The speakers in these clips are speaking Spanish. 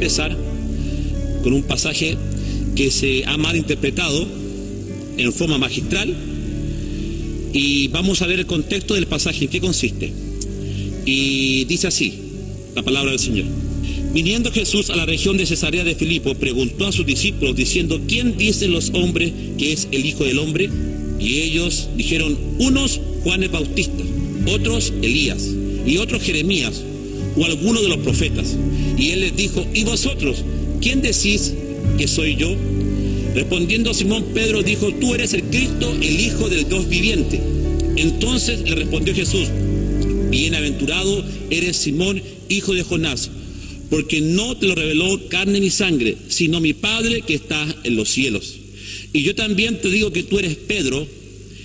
empezar con un pasaje que se ha malinterpretado en forma magistral, y vamos a ver el contexto del pasaje, en qué consiste. Y dice así la palabra del Señor: viniendo Jesús a la región de Cesarea de Filipo, preguntó a sus discípulos diciendo: ¿quién dicen los hombres que es el Hijo del Hombre? Y ellos dijeron: unos Juan el Bautista, otros Elías, y otros Jeremías, o alguno de los profetas. Y él les dijo: ¿y vosotros quién decís que soy yo? Respondiendo Simón Pedro dijo: tú eres el Cristo, el Hijo del Dios viviente. Entonces le respondió Jesús: bienaventurado eres Simón, hijo de Jonás, porque no te lo reveló carne ni sangre, sino mi Padre que está en los cielos. Y yo también te digo que tú eres Pedro,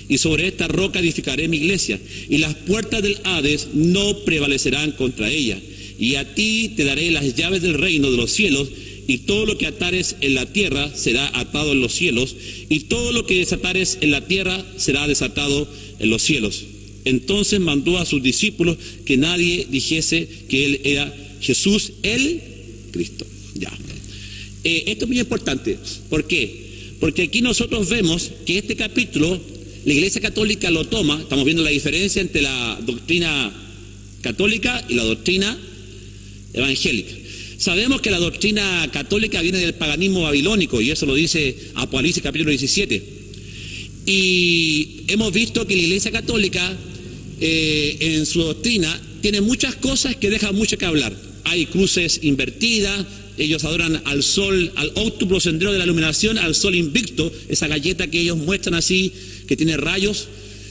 y sobre esta roca edificaré mi iglesia, y las puertas del Hades no prevalecerán contra ella. Y a ti te daré las llaves del reino de los cielos, y todo lo que atares en la tierra será atado en los cielos, y todo lo que desatares en la tierra será desatado en los cielos. Entonces mandó a sus discípulos que nadie dijese que él era Jesús el Cristo. Ya. Esto es muy importante. ¿Por qué? Porque aquí nosotros vemos que este capítulo la Iglesia Católica lo toma. Estamos viendo la diferencia entre la doctrina católica y la doctrina evangélica. Sabemos que la doctrina católica viene del paganismo babilónico, y eso lo dice Apocalipsis capítulo 17. Y hemos visto que la Iglesia Católica en su doctrina tiene muchas cosas que dejan mucho que hablar. Hay cruces invertidas, ellos adoran al sol, al óctuplo sendero de la iluminación, al sol invicto, esa galleta que ellos muestran así, que tiene rayos,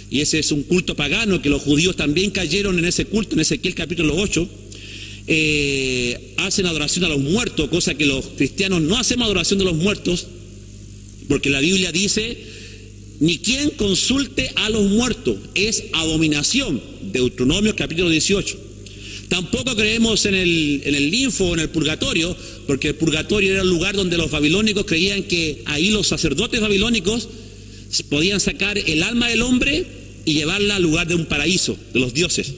y ese es un culto pagano, que los judíos también cayeron en ese culto, en Ezequiel capítulo 8. Hacen adoración a los muertos, cosa que los cristianos no hacemos adoración de los muertos, porque la Biblia dice: ni quien consulte a los muertos, es abominación. Deuteronomio capítulo 18. Tampoco creemos en el linfo o en el purgatorio, porque el purgatorio era el lugar donde los babilónicos creían que ahí los sacerdotes babilónicos podían sacar el alma del hombre y llevarla al lugar de un paraíso, de los dioses.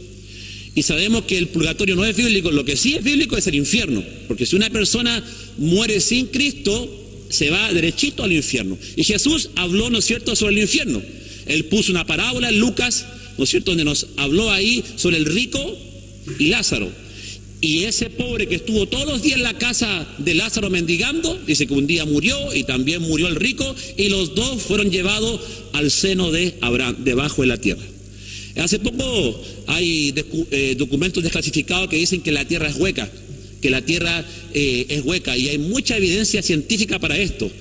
Y sabemos que el purgatorio no es bíblico. Lo que sí es bíblico es el infierno, porque si una persona muere sin Cristo, se va derechito al infierno. Y Jesús habló, ¿no es cierto?, sobre el infierno. Él puso una parábola en Lucas, ¿no es cierto?, donde nos habló ahí sobre el rico y Lázaro. Y ese pobre que estuvo todos los días en la casa de Lázaro mendigando, dice que un día murió y también murió el rico, y los dos fueron llevados al seno de Abraham, debajo de la tierra. Hace poco hay documentos desclasificados que dicen que la tierra es hueca, que la tierra es hueca, y hay mucha evidencia científica para esto.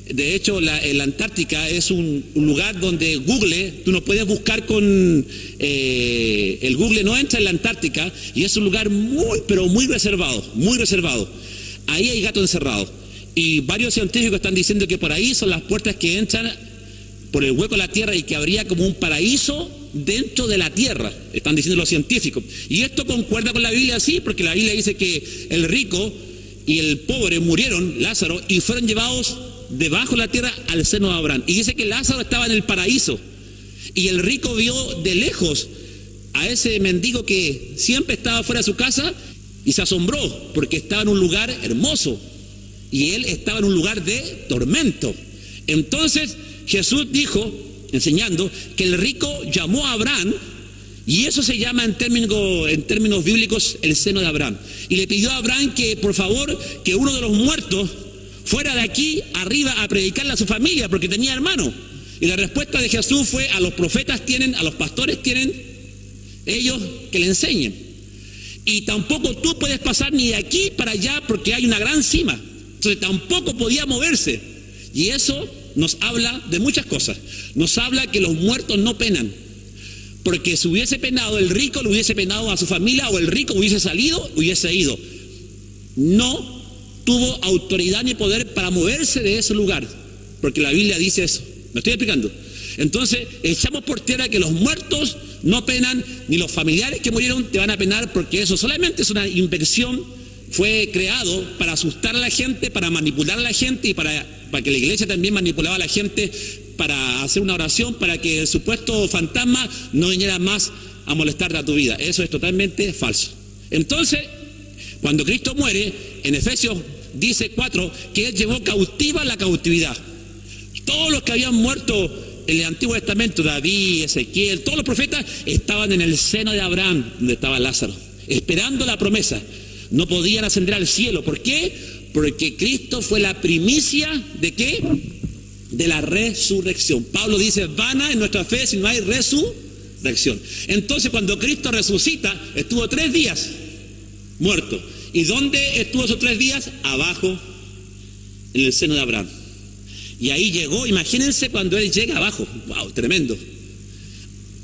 De hecho, la Antártica es un lugar donde Google, tú no puedes buscar con el Google, no entra en la Antártica, y es un lugar muy, pero muy reservado, muy reservado. Ahí hay gatos encerrados, y varios científicos están diciendo que por ahí son las puertas que entran por el hueco de la tierra, y que habría como un paraíso dentro de la tierra, están diciendo los científicos. Y esto concuerda con la Biblia, sí, porque la Biblia dice que el rico y el pobre murieron, Lázaro, y fueron llevados debajo de la tierra al seno de Abraham. Y dice que Lázaro estaba en el paraíso, y el rico vio de lejos a ese mendigo que siempre estaba fuera de su casa, y se asombró porque estaba en un lugar hermoso y él estaba en un lugar de tormento. Entonces Jesús dijo, enseñando, que el rico llamó a Abraham, y eso se llama en términos bíblicos el seno de Abraham, y le pidió a Abraham que por favor que uno de los muertos fuera de aquí arriba a predicarle a su familia, porque tenía hermanos. Y la respuesta de Jesús fue: a los profetas tienen, a los pastores tienen ellos que le enseñen, y tampoco tú puedes pasar ni de aquí para allá porque hay una gran cima. Entonces tampoco podía moverse, y eso nos habla de muchas cosas. Nos habla que los muertos no penan, porque si hubiese penado el rico, le hubiese penado a su familia, o el rico hubiese salido, hubiese ido. No tuvo autoridad ni poder para moverse de ese lugar, porque la Biblia dice eso. ¿Me estoy explicando? Entonces echamos por tierra que los muertos no penan, ni los familiares que murieron te van a penar, porque eso solamente es una invención. Fue creado para asustar a la gente, para manipular a la gente, y para que la iglesia también manipulaba a la gente para hacer una oración para que el supuesto fantasma no viniera más a molestarte a tu vida. Eso es totalmente falso. Entonces, cuando Cristo muere, en Efesios dice 4, que Él llevó cautiva la cautividad. Todos los que habían muerto en el Antiguo Testamento, David, Ezequiel, todos los profetas estaban en el seno de Abraham, donde estaba Lázaro, esperando la promesa. No podían ascender al cielo. ¿Por qué? Porque Cristo fue la primicia ¿de qué? De la resurrección. Pablo dice, vana es nuestra fe si no hay resurrección. Entonces, cuando Cristo resucita, estuvo 3 días muerto. ¿Y dónde estuvo esos 3 días? Abajo, en el seno de Abraham. Y ahí llegó, imagínense cuando Él llega abajo. ¡Wow! Tremendo.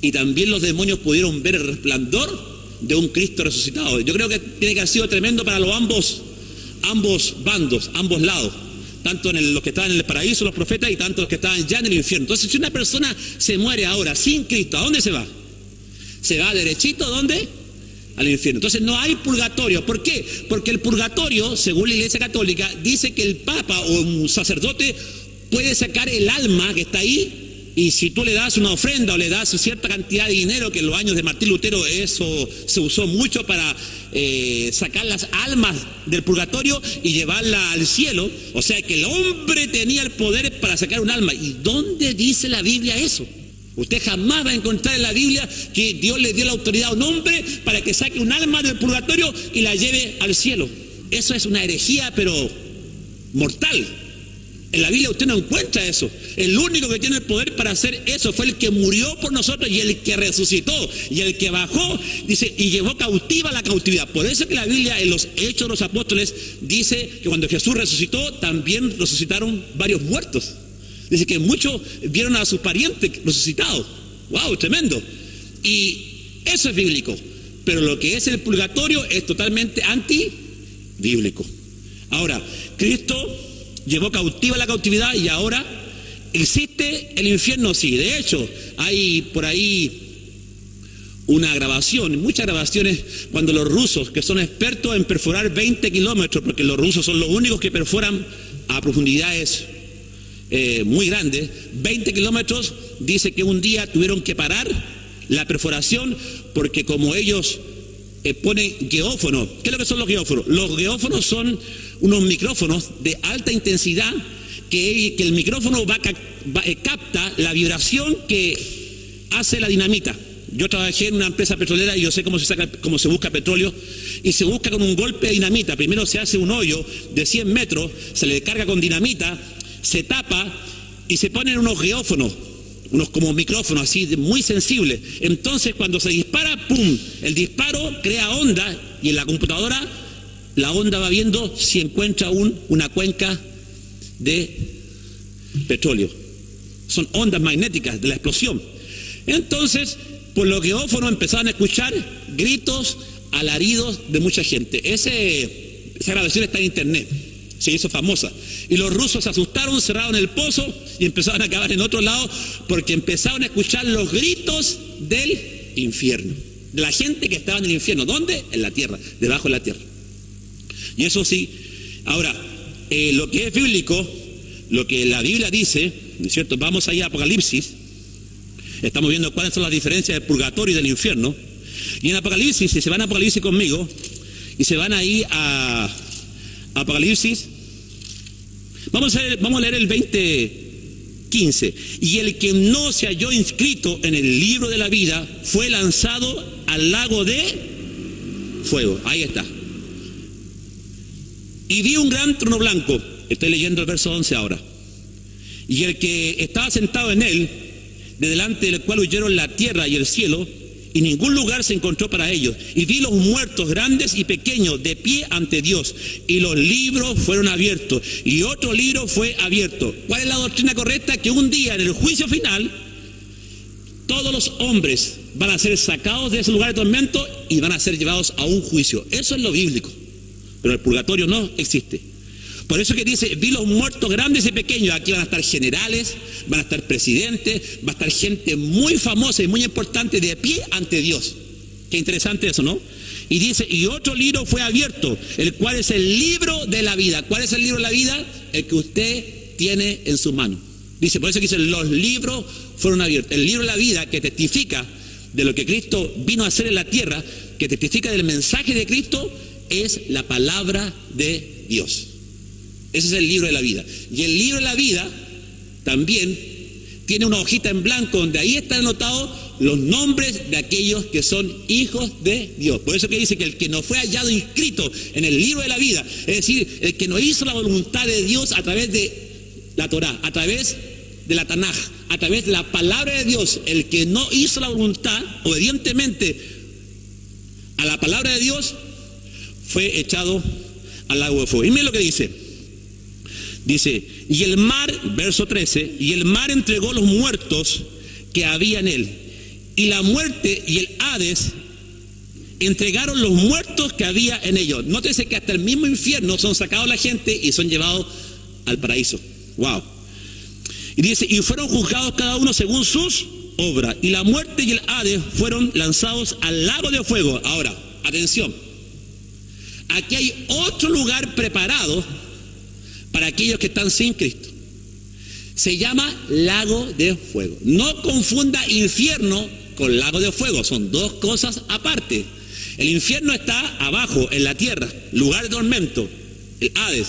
Y también los demonios pudieron ver el resplandor de un Cristo resucitado. Yo creo que tiene que haber sido tremendo para los ambos bandos, ambos lados. Tanto los que estaban en el paraíso, los profetas, y tanto los que estaban ya en el infierno. Entonces, si una persona se muere ahora sin Cristo, ¿a dónde se va? Se va derechito, ¿a dónde? Al infierno. Entonces no hay purgatorio. ¿Por qué? Porque el purgatorio, según la Iglesia Católica, dice que el Papa o un sacerdote puede sacar el alma que está ahí, y si tú le das una ofrenda o le das cierta cantidad de dinero, que en los años de Martín Lutero eso se usó mucho para sacar las almas del purgatorio y llevarla al cielo. O sea que el hombre tenía el poder para sacar un alma. ¿Y dónde dice la Biblia eso? Usted jamás va a encontrar en la Biblia que Dios le dio la autoridad a un hombre para que saque un alma del purgatorio y la lleve al cielo. Eso es una herejía, pero mortal. En la Biblia usted no encuentra eso. El único que tiene el poder para hacer eso fue el que murió por nosotros y el que resucitó y el que bajó, dice, y llevó cautiva la cautividad. Por eso que la Biblia en los Hechos de los Apóstoles dice que cuando Jesús resucitó, también resucitaron varios muertos. Dice que muchos vieron a sus parientes resucitados. ¡Wow! Tremendo. Y eso es bíblico. Pero lo que es el purgatorio es totalmente antibíblico. Ahora, Cristo llevó cautiva la cautividad y ahora existe el infierno. Sí, de hecho, hay por ahí una grabación, muchas grabaciones, cuando los rusos, que son expertos en perforar 20 kilómetros, porque los rusos son los únicos que perforan a profundidades muy grandes, 20 kilómetros, dice que un día tuvieron que parar la perforación porque como ellos ponen geófonos. ¿Qué es lo que son los geófonos? Los geófonos son unos micrófonos de alta intensidad que el micrófono capta la vibración que hace la dinamita. Yo trabajé en una empresa petrolera y yo sé cómo se busca petróleo, y se busca con un golpe de dinamita. Primero se hace un hoyo de 100 metros, se le carga con dinamita, se tapa y se ponen unos geófonos, unos como micrófonos así muy sensibles. Entonces cuando se dispara, ¡pum!, el disparo crea onda, y en la computadora la onda va viendo si encuentra una cuenca de petróleo. Son ondas magnéticas de la explosión. Entonces, por los geófonos empezaron a escuchar gritos, alaridos de mucha gente. Esa grabación está en internet, se hizo famosa. Y los rusos se asustaron, cerraron el pozo y empezaron a cavar en otro lado porque empezaron a escuchar los gritos del infierno. De la gente que estaba en el infierno. ¿Dónde? En la tierra, debajo de la tierra. Y eso sí. Ahora, lo que es bíblico, lo que la Biblia dice, ¿no es cierto? Vamos allá a Apocalipsis. Estamos viendo cuáles son las diferencias del purgatorio y del infierno. Y en Apocalipsis, si se van a Apocalipsis conmigo, y se van ahí a Apocalipsis, vamos a leer el 20:15. Y el que no se halló inscrito en el libro de la vida fue lanzado al lago de fuego. Ahí está. Y vi un gran trono blanco. Estoy leyendo el verso 11 ahora. Y el que estaba sentado en él, de delante del cual huyeron la tierra y el cielo, y ningún lugar se encontró para ellos. Y vi los muertos grandes y pequeños de pie ante Dios, y los libros fueron abiertos, y otro libro fue abierto. ¿Cuál es la doctrina correcta? Que un día en el juicio final todos los hombres van a ser sacados de ese lugar de tormento y van a ser llevados a un juicio. Eso es lo bíblico. Pero el purgatorio no existe. Por eso que dice, vi los muertos grandes y pequeños. Aquí van a estar generales, van a estar presidentes, va a estar gente muy famosa y muy importante de pie ante Dios. Qué interesante eso, ¿no? Y dice, y otro libro fue abierto, el cual es el libro de la vida. ¿Cuál es el libro de la vida? El que usted tiene en su mano. Dice, por eso que dice, los libros fueron abiertos. El libro de la vida que testifica de lo que Cristo vino a hacer en la tierra, que testifica del mensaje de Cristo, es la palabra de Dios. Ese es el libro de la vida. Y el libro de la vida también tiene una hojita en blanco donde ahí están anotados los nombres de aquellos que son hijos de Dios. Por eso que dice que el que no fue hallado inscrito en el libro de la vida, es decir, el que no hizo la voluntad de Dios a través de la Torá, a través de la Tanaj, a través de la palabra de Dios, el que no hizo la voluntad obedientemente a la palabra de Dios, fue echado al lago de fuego. Y miren lo que dice. Dice, y el mar, verso 13, y el mar entregó los muertos que había en él, y la muerte y el Hades entregaron los muertos que había en ellos. Nótese que hasta el mismo infierno son sacados la gente y son llevados al paraíso. Wow. Y dice, y fueron juzgados cada uno según sus obras, y la muerte y el Hades fueron lanzados al lago de fuego. Ahora, atención, aquí hay otro lugar preparado para aquellos que están sin Cristo. Se llama lago de fuego. No confunda infierno con lago de fuego, son dos cosas aparte. El infierno está abajo, en la tierra, lugar de tormento, el Hades.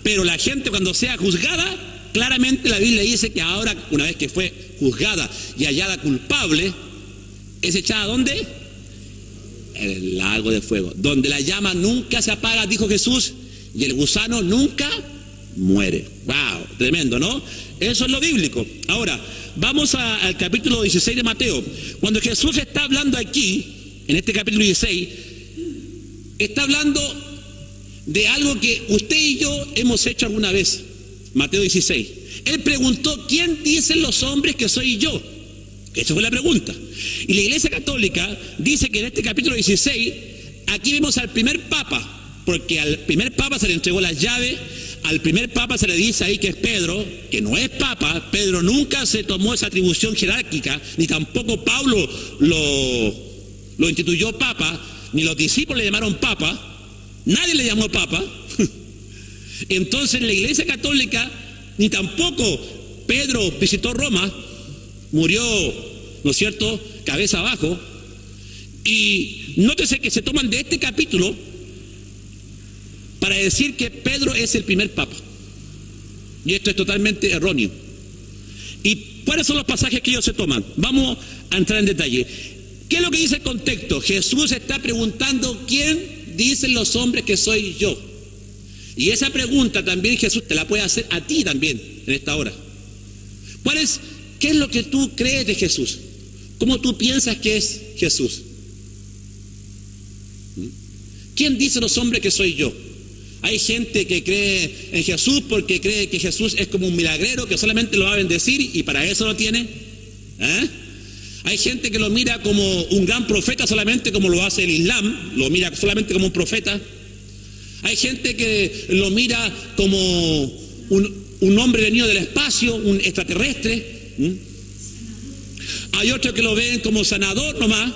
Pero la gente cuando sea juzgada, claramente la Biblia dice que ahora, una vez que fue juzgada y hallada culpable, es echada ¿a dónde? En el lago de fuego, donde la llama nunca se apaga, dijo Jesús, y el gusano nunca muere. Wow, tremendo, ¿no? Eso es lo bíblico. Ahora, vamos al capítulo 16 de Mateo. Cuando Jesús está hablando aquí, en este capítulo 16, está hablando de algo que usted y yo hemos hecho alguna vez. Mateo 16. Él preguntó, ¿quién dicen los hombres que soy yo? Esa fue la pregunta. Y la Iglesia Católica dice que en este capítulo 16, aquí vemos al primer papa, porque al primer papa se le entregó las llaves. Al primer papa se le dice ahí que es Pedro, que no es papa. Pedro nunca se tomó esa atribución jerárquica, ni tampoco Pablo lo instituyó papa, ni los discípulos le llamaron papa, nadie le llamó papa. Entonces la Iglesia Católica, ni tampoco Pedro visitó Roma, murió, ¿no es cierto?, cabeza abajo. Y nótese que se toman de este capítulo para decir que Pedro es el primer papa. Y esto es totalmente erróneo. ¿Y cuáles son los pasajes que ellos se toman? Vamos a entrar en detalle. ¿Qué es lo que dice el contexto? Jesús está preguntando, ¿quién dicen los hombres que soy yo? Y esa pregunta también Jesús te la puede hacer a ti también en esta hora. ¿Qué es lo que tú crees de Jesús? ¿Cómo tú piensas que es Jesús? ¿Quién dice los hombres que soy yo? Hay gente que cree en Jesús porque cree que Jesús es como un milagrero que solamente lo va a bendecir y para eso lo tiene. Hay gente que lo mira como un gran profeta solamente como lo hace el Islam, lo mira solamente como un profeta. Hay gente que lo mira como un hombre venido del espacio, un extraterrestre. Hay otros que lo ven como sanador nomás.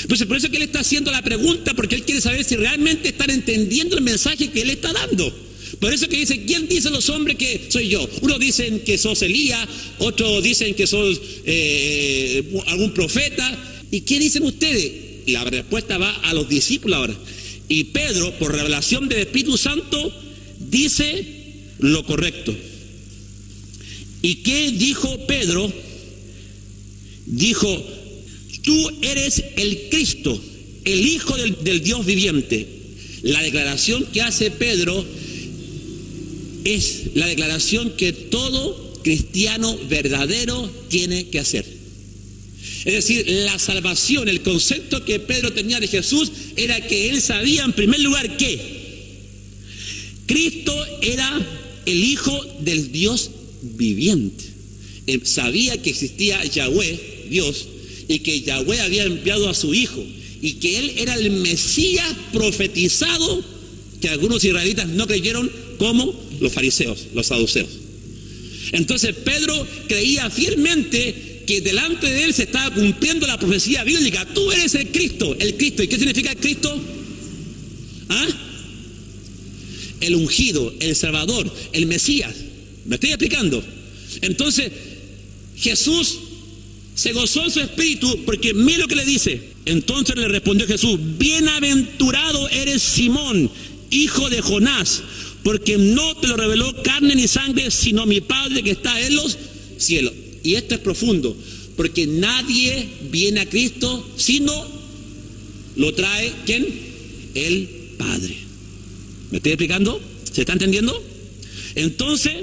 Entonces por eso es que él está haciendo la pregunta, porque él quiere saber si realmente están entendiendo el mensaje que él está dando. Por eso que dice, ¿quién dice los hombres que soy yo? Unos dicen que sos Elías, otros dicen que sos algún profeta. ¿Y qué dicen ustedes? Y la respuesta va a los discípulos ahora. Y Pedro, por revelación del Espíritu Santo, dice lo correcto. ¿Y qué dijo Pedro? Dijo, tú eres el Cristo, el Hijo del Dios viviente. La declaración que hace Pedro es la declaración que todo cristiano verdadero tiene que hacer. Es decir, la salvación, el concepto que Pedro tenía de Jesús era que él sabía en primer lugar que Cristo era el Hijo del Dios viviente. Él sabía que existía Yahweh, Dios, y que Yahweh había enviado a su Hijo, y que él era el Mesías profetizado, que algunos israelitas no creyeron, como los fariseos, los saduceos. Entonces Pedro creía fielmente que delante de él se estaba cumpliendo la profecía bíblica. Tú eres el Cristo, el Cristo. ¿Y qué significa el Cristo? El ungido, el Salvador, el Mesías. ¿Me estoy explicando? Entonces Jesús se gozó en su espíritu, porque mira lo que le dice. Entonces le respondió Jesús, bienaventurado eres Simón, hijo de Jonás, porque no te lo reveló carne ni sangre, sino mi Padre que está en los cielos. Y esto es profundo, porque nadie viene a Cristo sino lo trae, ¿quién? El Padre. ¿Me estoy explicando? ¿Se está entendiendo? Entonces,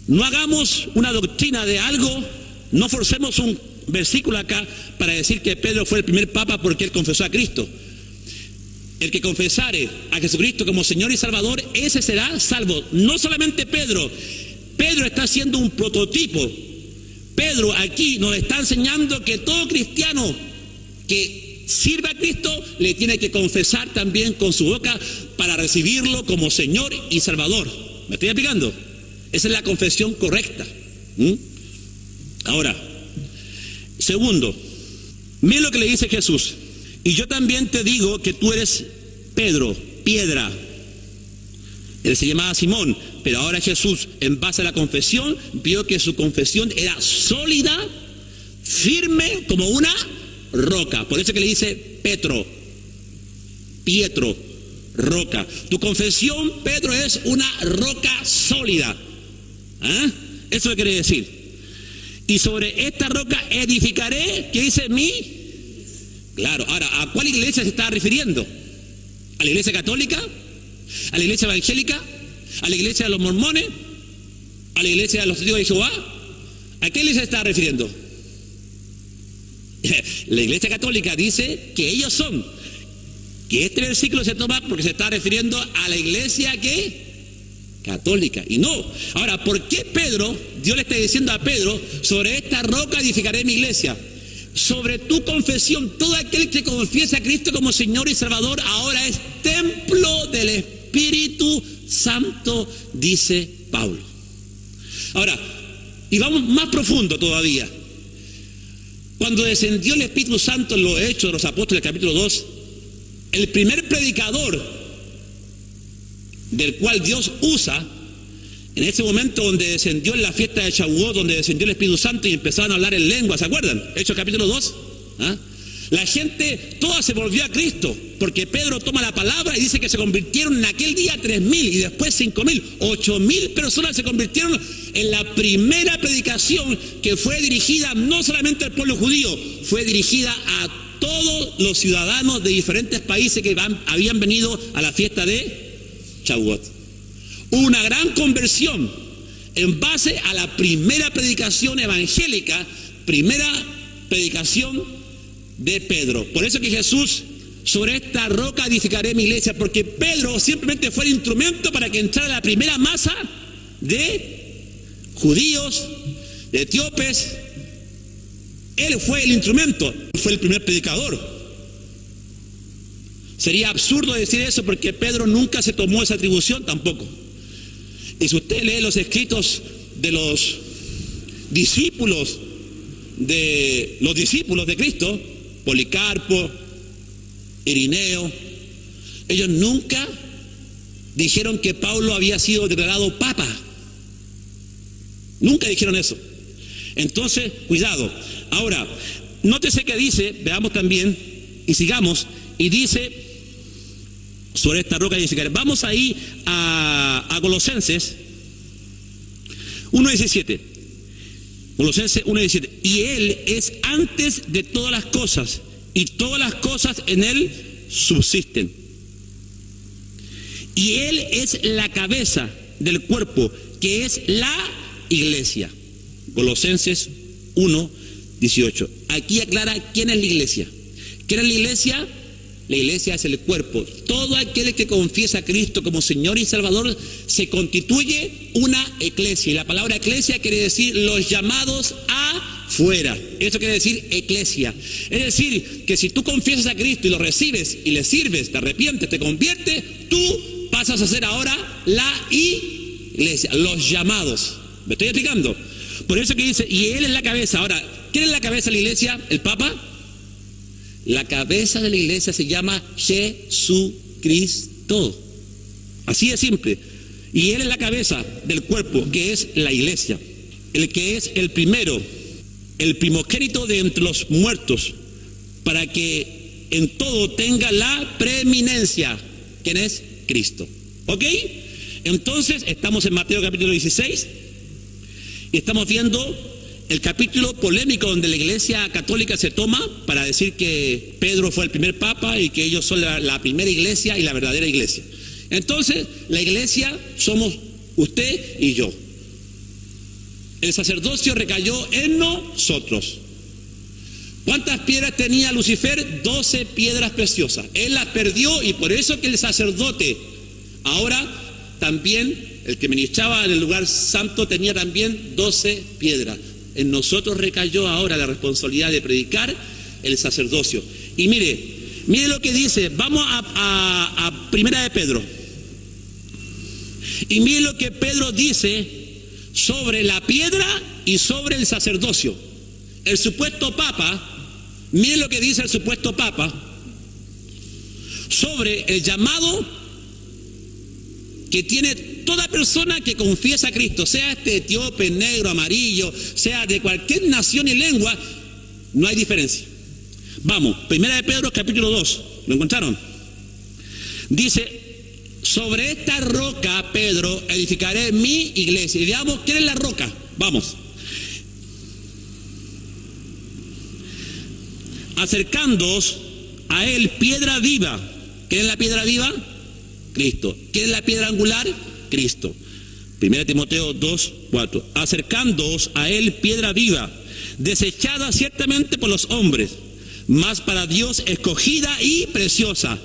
no hagamos una doctrina de algo, no forcemos un versículo acá para decir que Pedro fue el primer papa porque él confesó a Cristo. El que confesare a Jesucristo como Señor y Salvador, ese será salvo. No solamente Pedro. Pedro está siendo un prototipo. Pedro aquí nos está enseñando que todo cristiano que sirve a Cristo le tiene que confesar también con su boca para recibirlo como Señor y Salvador. ¿Me estoy explicando? Esa es la confesión correcta. Ahora, segundo, mira lo que le dice Jesús. Y yo también te digo que tú eres Pedro, piedra. Él se llamaba Simón, pero ahora Jesús, en base a la confesión, vio que su confesión era sólida, firme como una roca. Por eso que le dice Pietro, roca. Tu confesión, Pedro, es una roca sólida. Eso quiere decir. Y sobre esta roca edificaré, ¿qué dice mí? Claro, ahora, ¿a cuál iglesia se está refiriendo? ¿A la iglesia católica? ¿A la iglesia evangélica? ¿A la iglesia de los mormones? ¿A la iglesia de los testigos de Jehová? ¿A qué iglesia se está refiriendo? La iglesia católica dice que ellos son, que este versículo se toma porque se está refiriendo a la iglesia que católica, y no. Ahora, ¿por qué Pedro, Dios le está diciendo a Pedro, sobre esta roca edificaré mi iglesia? Sobre tu confesión, todo aquel que confiesa a Cristo como Señor y Salvador ahora es templo del Espíritu Santo, dice Pablo. Ahora, y vamos más profundo todavía. Cuando descendió el Espíritu Santo en los Hechos de los Apóstoles, capítulo 2, el primer predicador del cual Dios usa, en ese momento donde descendió en la fiesta de Shavuot, donde descendió el Espíritu Santo y empezaron a hablar en lengua, ¿se acuerdan? Hechos capítulo 2. La gente toda se volvió a Cristo, porque Pedro toma la palabra y dice que se convirtieron en aquel día 3.000 y después 5.000, 8.000 personas se convirtieron en la primera predicación que fue dirigida no solamente al pueblo judío, fue dirigida a todos los ciudadanos de diferentes países que habían venido a la fiesta de Shavuot. Una gran conversión en base a la primera predicación evangélica, primera predicación de Pedro. Por eso que Jesús, sobre esta roca edificaré mi iglesia, porque Pedro simplemente fue el instrumento para que entrara la primera masa de judíos, de etíopes. Él fue el instrumento, fue el primer predicador. Sería absurdo decir eso porque Pedro nunca se tomó esa atribución tampoco. Y si usted lee los escritos de los discípulos de Cristo, Policarpo, Irineo, ellos nunca dijeron que Pablo había sido declarado papa. Nunca dijeron eso. Entonces, cuidado. Ahora, nótese que dice, veamos también, y sigamos, y dice sobre esta roca edificaré. Vamos ahí a Colosenses 1:17. Colosenses 1:17. Y Él es antes de todas las cosas, y todas las cosas en Él subsisten. Y Él es la cabeza del cuerpo, que es la iglesia. Colosenses 1:18. Aquí aclara quién es la iglesia. ¿Quién es la iglesia? La iglesia es el cuerpo. Todo aquel que confiesa a Cristo como Señor y Salvador se constituye una iglesia. Y la palabra iglesia quiere decir los llamados afuera. Eso quiere decir iglesia. Es decir, que si tú confiesas a Cristo y lo recibes y le sirves, te arrepientes, te conviertes, tú pasas a ser ahora la iglesia, los llamados. ¿Me estoy explicando? Por eso que dice, y Él es la cabeza. Ahora, ¿quién es la cabeza de la iglesia? ¿El Papa? La cabeza de la iglesia se llama Jesucristo. Así de simple. Y Él es la cabeza del cuerpo, que es la iglesia. El que es el primero, el primogénito de entre los muertos, para que en todo tenga la preeminencia. ¿Quién es? Cristo. ¿Ok? Entonces, estamos en Mateo capítulo 16 y estamos viendo el capítulo polémico donde la Iglesia Católica se toma para decir que Pedro fue el primer papa y que ellos son la primera iglesia y la verdadera iglesia. Entonces, la iglesia somos usted y yo. El sacerdocio recayó en nosotros. ¿Cuántas piedras tenía Lucifer? 12 piedras preciosas. Él las perdió y por eso que el sacerdote, ahora también, el que ministraba en el lugar santo, tenía también 12 piedras. En nosotros recayó ahora la responsabilidad de predicar el sacerdocio. Y mire lo que dice, vamos a Primera de Pedro. Y mire lo que Pedro dice sobre la piedra y sobre el sacerdocio. El supuesto papa, mire lo que dice el supuesto papa sobre el llamado que tiene toda persona que confiesa a Cristo, sea etíope, negro, amarillo, sea de cualquier nación y lengua, no hay diferencia. Vamos, Primera de Pedro capítulo 2, ¿lo encontraron? Dice, sobre esta roca, Pedro, edificaré mi iglesia. Y digamos, ¿quién es la roca? Vamos. Acercándoos a él piedra viva. ¿Quién es la piedra viva? Cristo. ¿Quién es la piedra angular? Cristo. 1 Timoteo 2, 4. Acercándoos a él piedra viva, desechada ciertamente por los hombres, mas para Dios escogida y preciosa.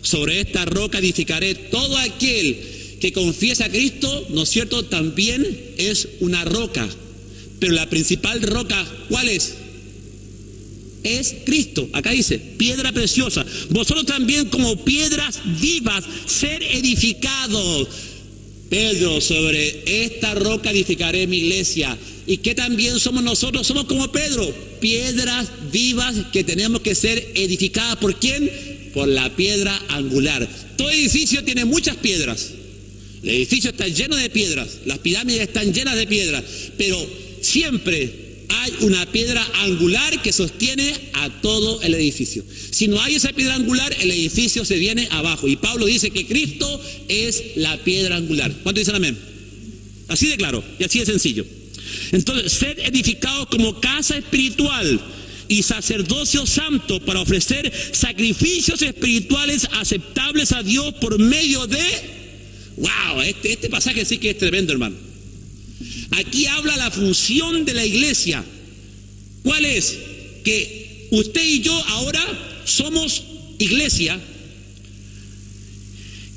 Sobre esta roca edificaré. Todo aquel que confiesa a Cristo, ¿no es cierto?, también es una roca. Pero la principal roca, ¿cuál es? Es Cristo. Acá dice, piedra preciosa. Vosotros también como piedras vivas, ser edificados. Pedro, sobre esta roca edificaré mi iglesia. ¿Y qué también somos nosotros? Somos como Pedro, piedras vivas que tenemos que ser edificadas. ¿Por quién? Por la piedra angular. Todo edificio tiene muchas piedras. El edificio está lleno de piedras. Las pirámides están llenas de piedras. Pero siempre hay una piedra angular que sostiene a todo el edificio. Si no hay esa piedra angular, el edificio se viene abajo. Y Pablo dice que Cristo es la piedra angular. ¿Cuántos dicen amén? Así de claro y así de sencillo. Entonces, sed edificados como casa espiritual y sacerdocio santo para ofrecer sacrificios espirituales aceptables a Dios por medio de... ¡Wow! Este pasaje sí que es tremendo, hermano. Aquí habla la función de la iglesia. ¿Cuál es? Que usted y yo ahora somos iglesia,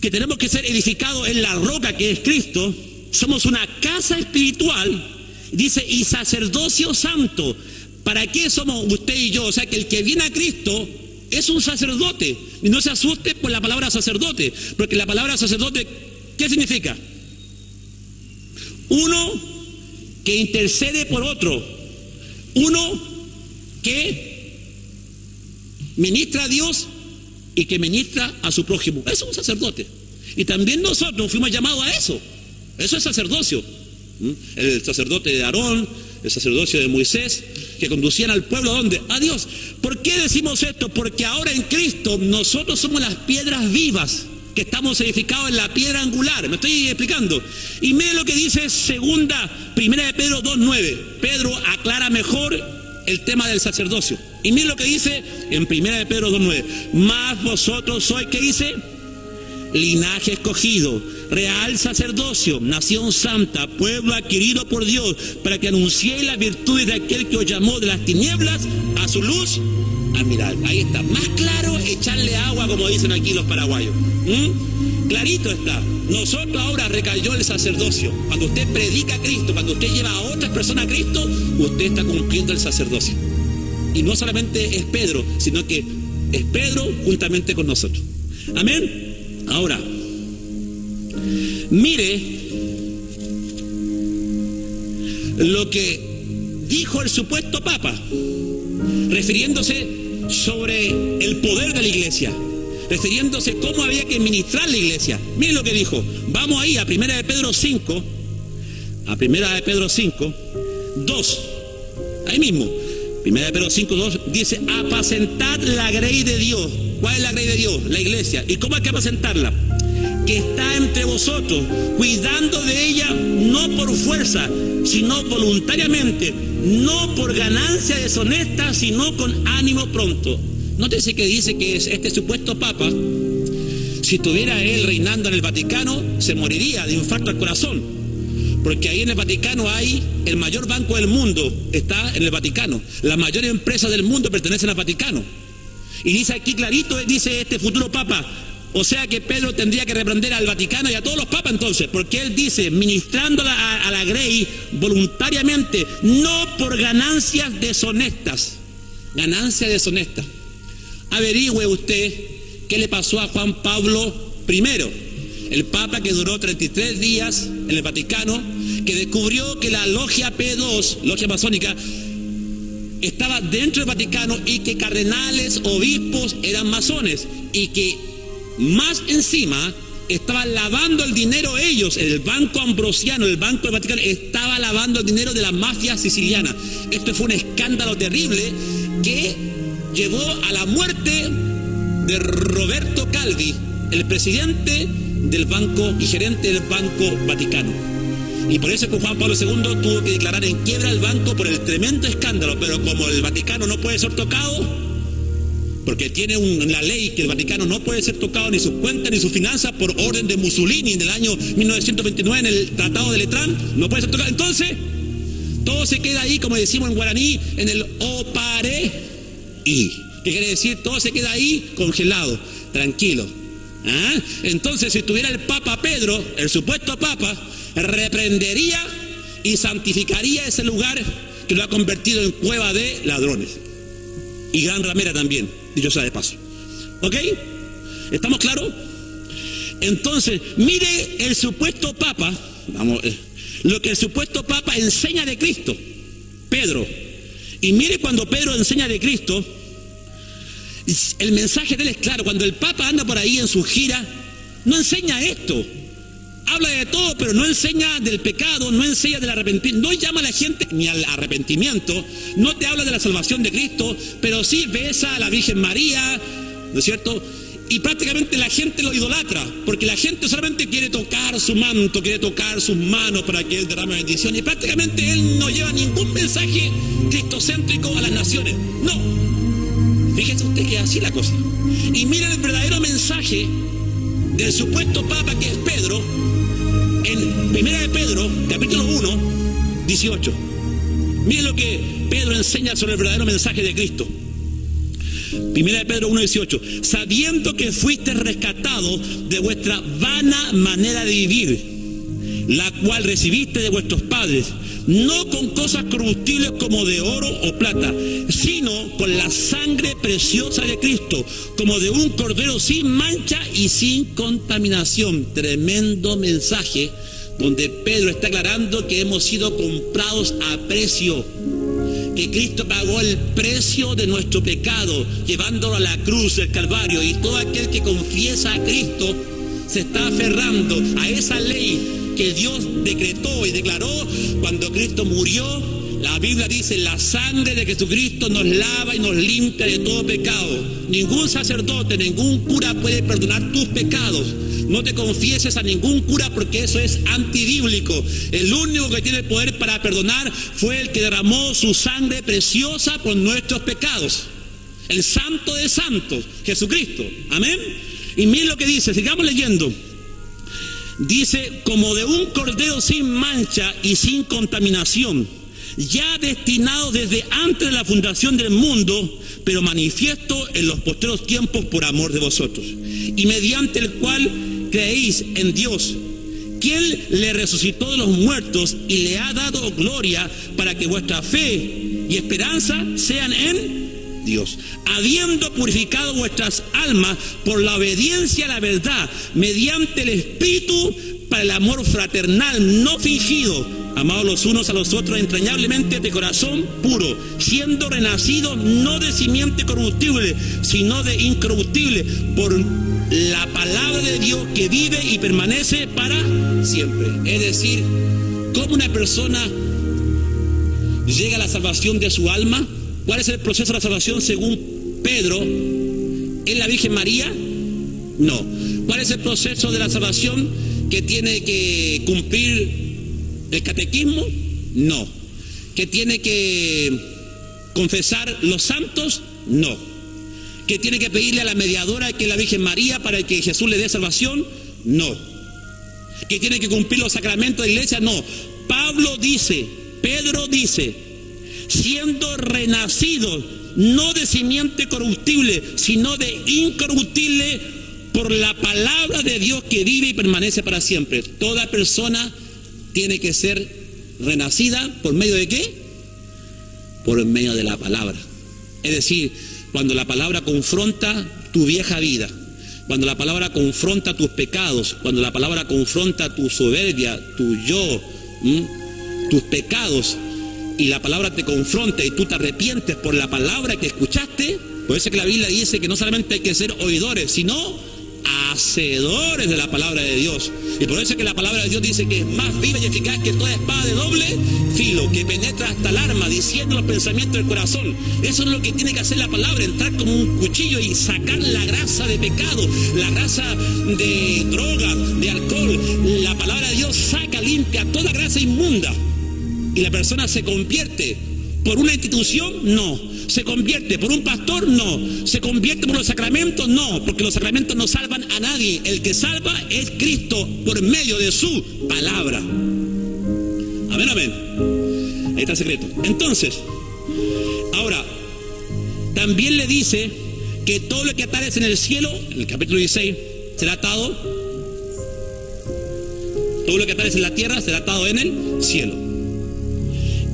que tenemos que ser edificados en la roca que es Cristo. Somos una casa espiritual, dice, y sacerdocio santo. ¿Para qué somos usted y yo? O sea, que el que viene a Cristo es un sacerdote. Y no se asuste por la palabra sacerdote, porque la palabra sacerdote, ¿qué significa? Uno que intercede por otro, uno que ministra a Dios y que ministra a su prójimo. Eso es un sacerdote. Y también nosotros fuimos llamados a eso. Eso es sacerdocio. El sacerdote de Aarón, el sacerdocio de Moisés, que conducían al pueblo ¿a dónde? A Dios. ¿Por qué decimos esto? Porque ahora en Cristo nosotros somos las piedras vivas, que estamos edificados en la piedra angular. ¿Me estoy explicando? Y mire lo que dice Primera de Pedro 2:9. Pedro aclara mejor el tema del sacerdocio. Y mire lo que dice en Primera de Pedro 2:9. Mas vosotros sois, ¿qué dice? Linaje escogido, real sacerdocio, nación santa, pueblo adquirido por Dios, para que anunciéis las virtudes de aquel que os llamó de las tinieblas a su luz admirable. Ahí está, más claro echarle agua, como dicen aquí los paraguayos. Clarito está. Nosotros ahora recayó el sacerdocio. Cuando usted predica a Cristo, cuando usted lleva a otras personas a Cristo, usted está cumpliendo el sacerdocio. Y no solamente es Pedro, sino que es Pedro juntamente con nosotros. Amén. Ahora, mire lo que dijo el supuesto papa, refiriéndose sobre el poder de la iglesia, refiriéndose cómo había que ministrar la iglesia. Mire lo que dijo. Vamos ahí a Primera de Pedro 5, a Primera de Pedro 5, 2, ahí mismo. Primera de Pedro 5, 2 dice: apacentad la grey de Dios. ¿Cuál es la grey de Dios? La iglesia. ¿Y cómo hay que apacentarla? que está entre vosotros, cuidando de ella no por fuerza, sino voluntariamente, no por ganancia deshonesta, sino con ánimo pronto. Nótese que dice que este supuesto papa, si estuviera él reinando en el Vaticano, se moriría de infarto al corazón, porque ahí en el Vaticano hay el mayor banco del mundo, está en el Vaticano. Las mayores empresas del mundo pertenecen al Vaticano. Y dice aquí clarito, dice este futuro papa, o sea que Pedro tendría que reprender al Vaticano y a todos los papas entonces, porque él dice, ministrando a la grey voluntariamente, no por ganancias deshonestas. Ganancias deshonestas. Averigüe usted qué le pasó a Juan Pablo I, el papa que duró 33 días en el Vaticano, que descubrió que la logia P2, logia masónica, estaba dentro del Vaticano y que cardenales, obispos eran masones, y que más encima estaban lavando el dinero ellos, el Banco Ambrosiano, el Banco del Vaticano, estaba lavando el dinero de la mafia siciliana. Esto fue un escándalo terrible que llevó a la muerte de Roberto Calvi, el presidente del banco y gerente del Banco Vaticano. Y por eso que Juan Pablo II tuvo que declarar en quiebra el banco por el tremendo escándalo. Pero como el Vaticano no puede ser tocado, porque tiene la ley que el Vaticano no puede ser tocado, ni sus cuentas ni sus finanzas, por orden de Mussolini en el año 1929 en el Tratado de Letrán, no puede ser tocado. Entonces, todo se queda ahí, como decimos en guaraní, en el opare y. ¿Qué quiere decir? Todo se queda ahí congelado, tranquilo. Entonces, si tuviera el Papa Pedro, el supuesto Papa, reprendería y santificaría ese lugar que lo ha convertido en cueva de ladrones. Y gran ramera también, dicho sea de paso. ¿Ok? ¿Estamos claros? Entonces, mire el supuesto Papa, lo que el supuesto Papa enseña de Cristo, Pedro. Y mire cuando Pedro enseña de Cristo, el mensaje de él es claro. Cuando el Papa anda por ahí en su gira, no enseña esto. Habla de todo, pero no enseña del pecado, no enseña del arrepentimiento, no llama a la gente ni al arrepentimiento, no te habla de la salvación de Cristo, pero sí besa a la Virgen María, ¿no es cierto? Y prácticamente la gente lo idolatra, porque la gente solamente quiere tocar su manto, quiere tocar sus manos para que él derrame bendición, y prácticamente él no lleva ningún mensaje cristocéntrico a las naciones. No. Fíjese usted que es así la cosa. Y miren el verdadero mensaje del supuesto Papa que es Pedro, en 1 de Pedro, capítulo 1, 18. Miren lo que Pedro enseña sobre el verdadero mensaje de Cristo. 1 de Pedro 1, 18. Sabiendo que fuiste rescatados de vuestra vana manera de vivir, la cual recibiste de vuestros padres, no con cosas corruptibles como de oro o plata, sino con la sangre preciosa de Cristo, como de un cordero sin mancha y sin contaminación. Tremendo mensaje donde Pedro está aclarando que hemos sido comprados a precio, que Cristo pagó el precio de nuestro pecado, llevándolo a la cruz del Calvario, y todo aquel que confiesa a Cristo se está aferrando a esa ley que Dios decretó y declaró cuando Cristo murió. La Biblia dice, la sangre de Jesucristo nos lava y nos limpia de todo pecado. Ningún sacerdote, ningún cura puede perdonar tus pecados. No te confieses a ningún cura porque eso es antibíblico. El único que tiene el poder para perdonar fue el que derramó su sangre preciosa por nuestros pecados. El Santo de Santos, Jesucristo. Amén. Y miren lo que dice, sigamos leyendo. Dice, como de un cordero sin mancha y sin contaminación, ya destinado desde antes de la fundación del mundo, pero manifiesto en los postreros tiempos por amor de vosotros, y mediante el cual creéis en Dios, quien le resucitó de los muertos y le ha dado gloria, para que vuestra fe y esperanza sean en Dios, habiendo purificado vuestras almas por la obediencia a la verdad, mediante el Espíritu, para el amor fraternal no fingido, amados los unos a los otros entrañablemente de corazón puro, siendo renacidos no de simiente corruptible, sino de incorruptible, por la palabra de Dios que vive y permanece para siempre. Es decir, ¿cómo una persona llega a la salvación de su alma? ¿Cuál es el proceso de la salvación según Pedro? ¿Es la Virgen María? No. ¿Cuál es el proceso de la salvación que tiene que cumplir el catequismo? No. ¿Que tiene que confesar los santos? No. ¿Que tiene que pedirle a la mediadora, que es la Virgen María, para que Jesús le dé salvación? No. ¿Que tiene que cumplir los sacramentos de la iglesia? No. Pedro dice, siendo renacidos, no de simiente corruptible, sino de incorruptible, por la palabra de Dios que vive y permanece para siempre. Toda persona tiene que ser renacida, ¿por medio de qué? Por medio de la palabra. Es decir, cuando la palabra confronta tu vieja vida, cuando la palabra confronta tus pecados, cuando la palabra confronta tu soberbia, tu yo, tus pecados, y la palabra te confronta y tú te arrepientes por la palabra que escuchaste, por eso es que la Biblia dice que no solamente hay que ser oidores, sino hacedores de la palabra de Dios. Y por eso es que la palabra de Dios dice que es más viva y eficaz que toda espada de doble filo, que penetra hasta el alma, diciendo los pensamientos del corazón. Eso es lo que tiene que hacer la palabra, entrar como un cuchillo y sacar la grasa de pecado, la grasa de droga, de alcohol. La palabra de Dios saca, limpia toda grasa inmunda, y la persona se convierte. ¿Por una institución? No. ¿Se convierte por un pastor? No. ¿Se convierte por los sacramentos? No, porque los sacramentos no salvan a nadie. El que salva es Cristo por medio de su palabra. Amén, amén. Ahí está el secreto. Entonces, ahora, también le dice que todo lo que atares en el cielo, en el capítulo 16, será atado. Todo lo que atares en la tierra será atado en el cielo.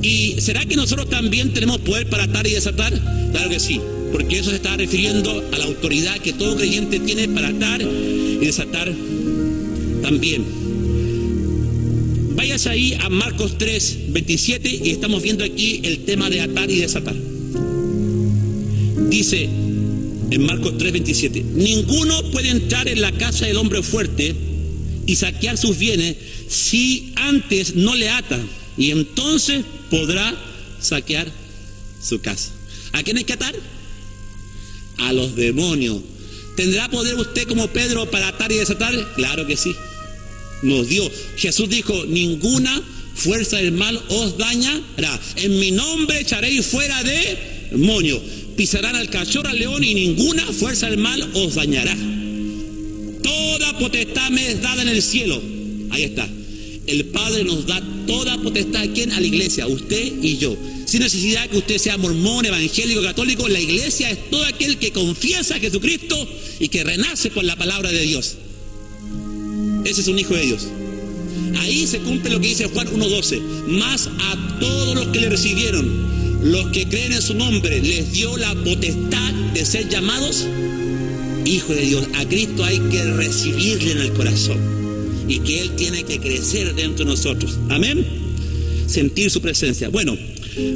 ¿Y será que nosotros también tenemos poder para atar y desatar? Claro que sí, porque eso se está refiriendo a la autoridad que todo creyente tiene para atar y desatar también. Váyase ahí a Marcos 3, 27 y estamos viendo aquí el tema de atar y desatar. Dice en Marcos 3, 27, ninguno puede entrar en la casa del hombre fuerte y saquear sus bienes si antes no le ata, y entonces podrá saquear su casa. ¿A quién hay que atar? A los demonios. ¿Tendrá poder usted como Pedro para atar y desatar? Claro que sí. Nos dio. Jesús dijo, ninguna fuerza del mal os dañará. En mi nombre echaréis fuera de demonios. Pisarán al cachorro, al león, y ninguna fuerza del mal os dañará. Toda potestad me es dada en el cielo. Ahí está. El Padre nos da toda potestad. ¿A quién? A la iglesia, usted y yo. Sin necesidad que usted sea mormón, evangélico, católico. La iglesia es todo aquel que confiesa a Jesucristo y que renace por la palabra de Dios. Ese es un hijo de Dios. Ahí se cumple lo que dice Juan 1:12. Mas a todos los que le recibieron, los que creen en su nombre, les dio la potestad de ser llamados hijos de Dios. A Cristo hay que recibirle en el corazón, y que Él tiene que crecer dentro de nosotros. Amén. Sentir su presencia. Bueno,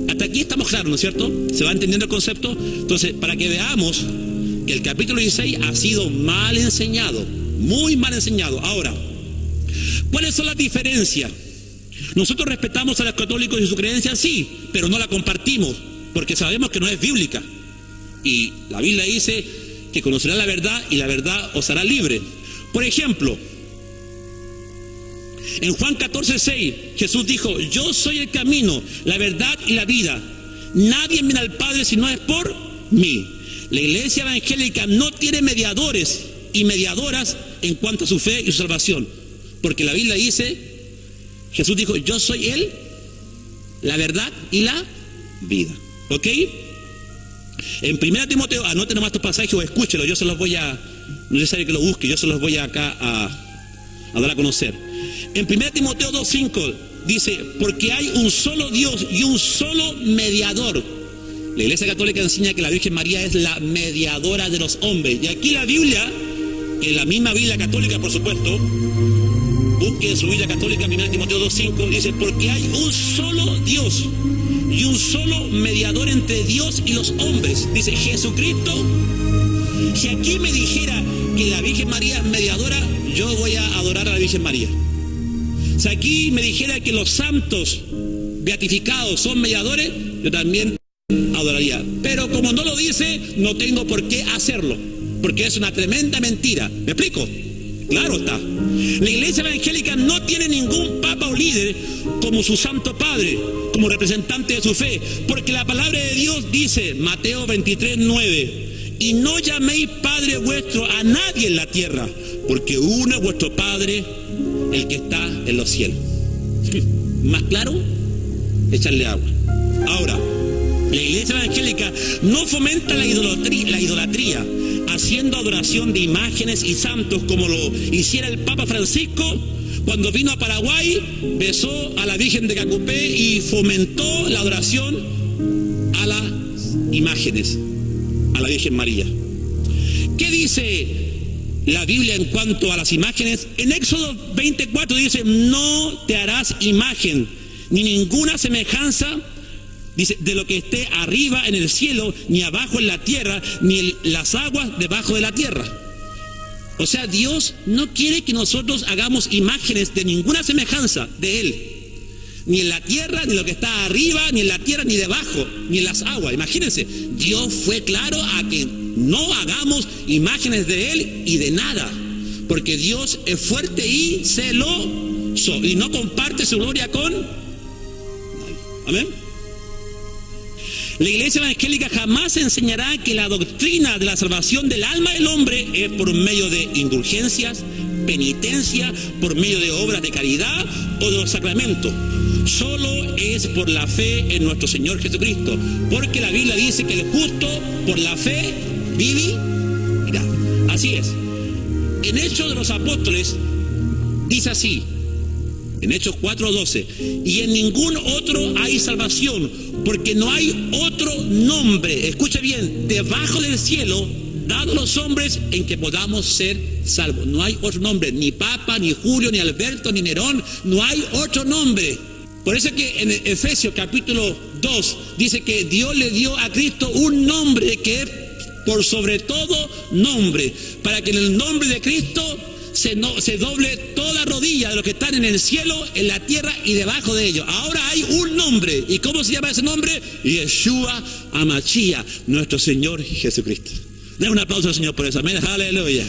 hasta aquí estamos claros, ¿no es cierto? ¿Se va entendiendo el concepto? Entonces, para que veamos que el capítulo 16 ha sido mal enseñado, muy mal enseñado. Ahora, ¿cuáles son las diferencias? Nosotros respetamos a los católicos y su creencia, sí, pero no la compartimos, porque sabemos que no es bíblica. Y la Biblia dice que conocerán la verdad y la verdad os hará libre. Por ejemplo, en Juan 14:6, Jesús dijo, yo soy el camino, la verdad y la vida. Nadie viene al Padre si no es por mí. La iglesia evangélica no tiene mediadores y mediadoras en cuanto a su fe y su salvación. Porque la Biblia dice, Jesús dijo, yo soy Él, la verdad y la vida. ¿Ok? En 1 Timoteo, anoten nomás estos pasajes o escúchelo, yo se los voy a, no es necesario que lo busque, yo se los voy acá a dar a conocer. En 1 Timoteo 2:5 dice, porque hay un solo Dios y un solo mediador. La Iglesia Católica enseña que la Virgen María es la mediadora de los hombres. Y aquí la Biblia, en la misma Biblia Católica, por supuesto, busque su Biblia Católica, 1 Timoteo 2:5, dice, porque hay un solo Dios y un solo mediador entre Dios y los hombres. Dice, Jesucristo. Si aquí me dijera que la Virgen María es mediadora, yo voy a adorar a la Virgen María. Si aquí me dijera que los santos beatificados son mediadores, yo también adoraría. Pero como no lo dice, no tengo por qué hacerlo, porque es una tremenda mentira. ¿Me explico? Claro está. La iglesia evangélica no tiene ningún papa o líder como su santo padre, como representante de su fe, porque la palabra de Dios dice, Mateo 23:9, y no llaméis Padre vuestro a nadie en la tierra, porque uno es vuestro Padre, el que está en los cielos. ¿Más claro? Echarle agua. Ahora, la iglesia evangélica no fomenta la idolatría, haciendo adoración de imágenes y santos como lo hiciera el Papa Francisco cuando vino a Paraguay, besó a la Virgen de Cacupé y fomentó la adoración a las imágenes, a la Virgen María. ¿Qué dice la Biblia en cuanto a las imágenes? En Éxodo 24 dice, no te harás imagen ni ninguna semejanza, dice, de lo que esté arriba en el cielo, ni abajo en la tierra, ni en las aguas debajo de la tierra. O sea, Dios no quiere que nosotros hagamos imágenes de ninguna semejanza de Él. Ni en la tierra, ni lo que está arriba, ni en la tierra, ni debajo, ni en las aguas. Imagínense, Dios fue claro a que no hagamos imágenes de Él y de nada. Porque Dios es fuerte y celoso y no comparte su gloria con nadie. Amén. La iglesia evangélica jamás enseñará que la doctrina de la salvación del alma del hombre es por medio de indulgencias, penitencia, por medio de obras de caridad o de los sacramentos. Solo es por la fe en nuestro Señor Jesucristo, porque la Biblia dice que el justo por la fe vivirá. Así es. En Hechos de los Apóstoles dice así, en Hechos 4:12, y en ningún otro hay salvación, porque no hay otro nombre, escucha bien, debajo del cielo, dado a los hombres en que podamos ser salvos. No hay otro nombre, ni Papa, ni Julio, ni Alberto, ni Nerón, no hay otro nombre. Por eso es que en Efesios capítulo 2 dice que Dios le dio a Cristo un nombre que es por sobre todo nombre, para que en el nombre de Cristo se doble toda rodilla de los que están en el cielo, en la tierra y debajo de ellos. Ahora hay un nombre. ¿Y cómo se llama ese nombre? Yeshua HaMashiach, nuestro Señor Jesucristo. Den un aplauso al Señor por eso. Amén. Aleluya.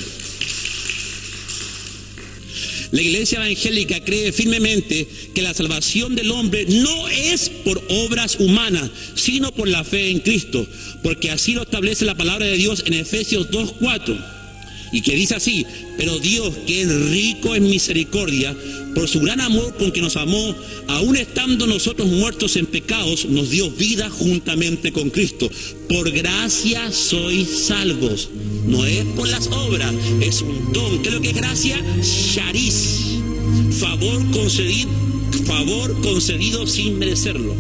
La iglesia evangélica cree firmemente que la salvación del hombre no es por obras humanas, sino por la fe en Cristo, porque así lo establece la palabra de Dios en Efesios 2:4. Y que dice así, pero Dios, que es rico en misericordia, por su gran amor con que nos amó, aun estando nosotros muertos en pecados, nos dio vida juntamente con Cristo. Por gracia sois salvos. No es por las obras, es un don. ¿Qué es lo que es gracia? Charis. Favor concedido sin merecerlo.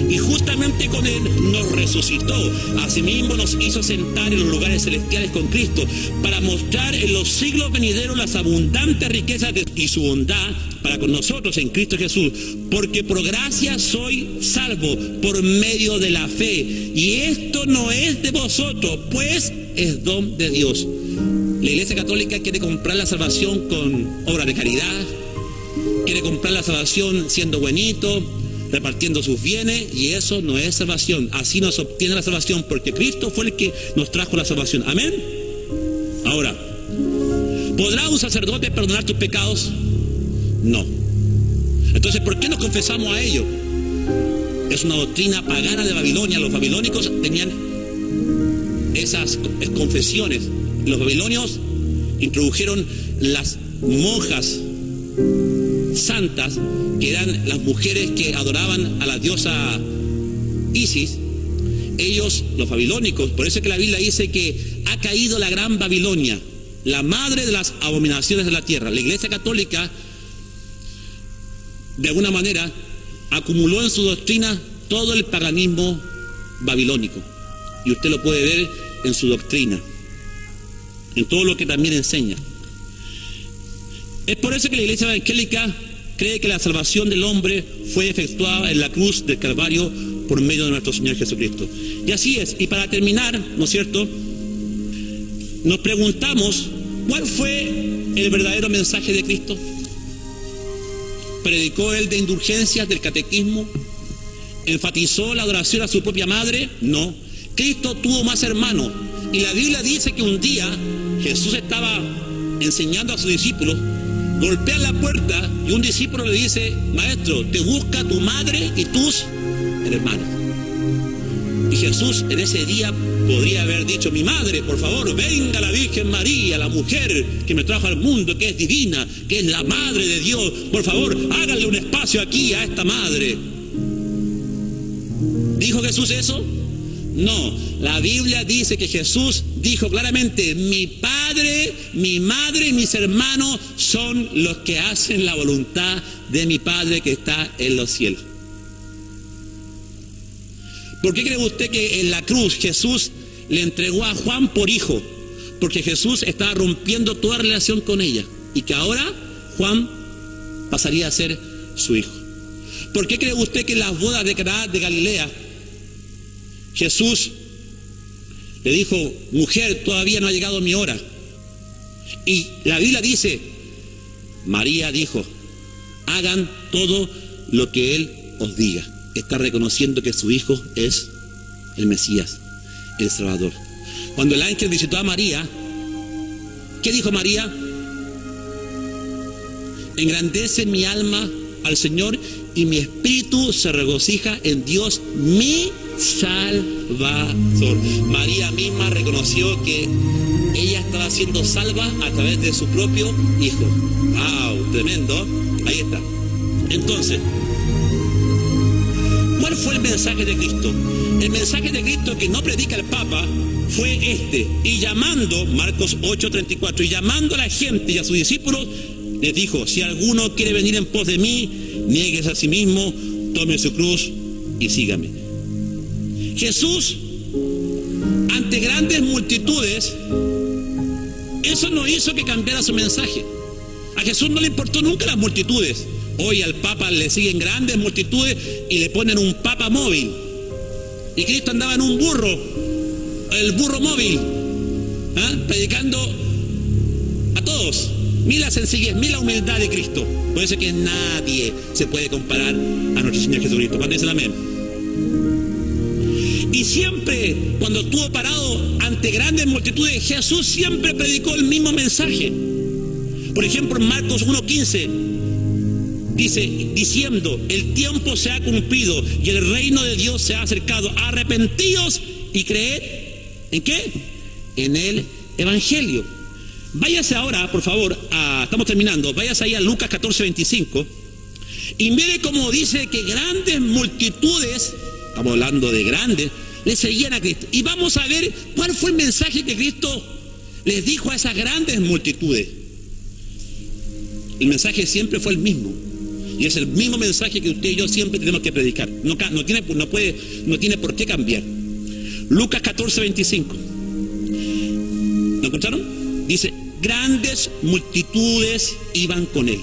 Y justamente con Él nos resucitó. Asimismo nos hizo sentar en los lugares celestiales con Cristo, para mostrar en los siglos venideros las abundantes riquezas y su bondad para con nosotros en Cristo Jesús. Porque por gracia soy salvo por medio de la fe. Y esto no es de vosotros, pues es don de Dios. La Iglesia Católica quiere comprar la salvación con obras de caridad, quiere comprar la salvación siendo buenito, repartiendo sus bienes, y eso no es salvación. Así no se obtiene la salvación, porque Cristo fue el que nos trajo la salvación. Amén. Ahora, ¿podrá un sacerdote perdonar tus pecados? No. Entonces, ¿por qué nos confesamos a ellos? Es una doctrina pagana de Babilonia. Los babilónicos tenían esas confesiones. Los babilonios introdujeron las monjas santas, que eran las mujeres que adoraban a la diosa Isis. Ellos, los babilónicos, por eso es que la Biblia dice que ha caído la gran Babilonia, la madre de las abominaciones de la tierra. La Iglesia Católica, de alguna manera, acumuló en su doctrina todo el paganismo babilónico, y usted lo puede ver en su doctrina, en todo lo que también enseña. Es por eso que la Iglesia evangélica cree que la salvación del hombre fue efectuada en la cruz del Calvario por medio de nuestro Señor Jesucristo. Y así es. Y para terminar, ¿no es cierto?, nos preguntamos, ¿cuál fue el verdadero mensaje de Cristo? ¿Predicó Él de indulgencias, del catequismo? ¿Enfatizó la adoración a su propia madre? No. Cristo tuvo más hermanos. Y la Biblia dice que un día Jesús estaba enseñando a sus discípulos, golpea la puerta y un discípulo le dice: maestro, te busca tu madre y tus hermanos. Y Jesús en ese día podría haber dicho: mi madre, por favor, venga la Virgen María, la mujer que me trajo al mundo, que es divina, que es la madre de Dios, por favor, háganle un espacio aquí a esta madre. ¿Dijo Jesús eso? No, la Biblia dice que Jesús dijo claramente: mi padre, mi madre y mis hermanos son los que hacen la voluntad de mi Padre que está en los cielos. ¿Por qué cree usted que en la cruz Jesús le entregó a Juan por hijo? Porque Jesús estaba rompiendo toda relación con ella y que ahora Juan pasaría a ser su hijo. ¿Por qué cree usted que en las bodas de Caná de Galilea Jesús le dijo: mujer, todavía no ha llegado mi hora? Y la Biblia dice, María dijo: hagan todo lo que Él os diga. Está reconociendo que su hijo es el Mesías, el Salvador. Cuando el ángel visitó a María, ¿qué dijo María? Engrandece mi alma al Señor y mi espíritu se regocija en Dios mi Salvador. María misma reconoció que ella estaba siendo salva a través de su propio hijo. ¡Wow! Tremendo. Ahí está. Entonces, ¿cuál fue el mensaje de Cristo? El mensaje de Cristo que no predica el Papa fue este: y llamando, Marcos 8:34, y llamando a la gente y a sus discípulos, les dijo: si alguno quiere venir en pos de mí, niéguese a sí mismo, tome su cruz y sígame. Jesús, ante grandes multitudes, eso no hizo que cambiara su mensaje. A Jesús no le importó nunca las multitudes. Hoy al Papa le siguen grandes multitudes y le ponen un Papa móvil. Y Cristo andaba en un burro, el burro móvil, predicando a todos. Mira la sencillez, mira la humildad de Cristo. Por eso es que nadie se puede comparar a nuestro Señor Jesucristo. ¿Cuándo dicen amén? Y siempre, cuando estuvo parado ante grandes multitudes, Jesús siempre predicó el mismo mensaje. Por ejemplo, en Marcos 1:15 dice, diciendo: el tiempo se ha cumplido y el reino de Dios se ha acercado. Arrepentíos y creed ¿en qué? En el Evangelio. Váyase ahora, por favor, estamos terminando, váyase ahí a Lucas 14:25 y mire cómo dice que grandes multitudes, estamos hablando de grandes, le seguían a Cristo. Y vamos a ver cuál fue el mensaje que Cristo les dijo a esas grandes multitudes. El mensaje siempre fue el mismo. Y es el mismo mensaje que usted y yo siempre tenemos que predicar. No tiene por qué cambiar. Lucas 14:25. ¿Lo encontraron? Dice: grandes multitudes iban con él.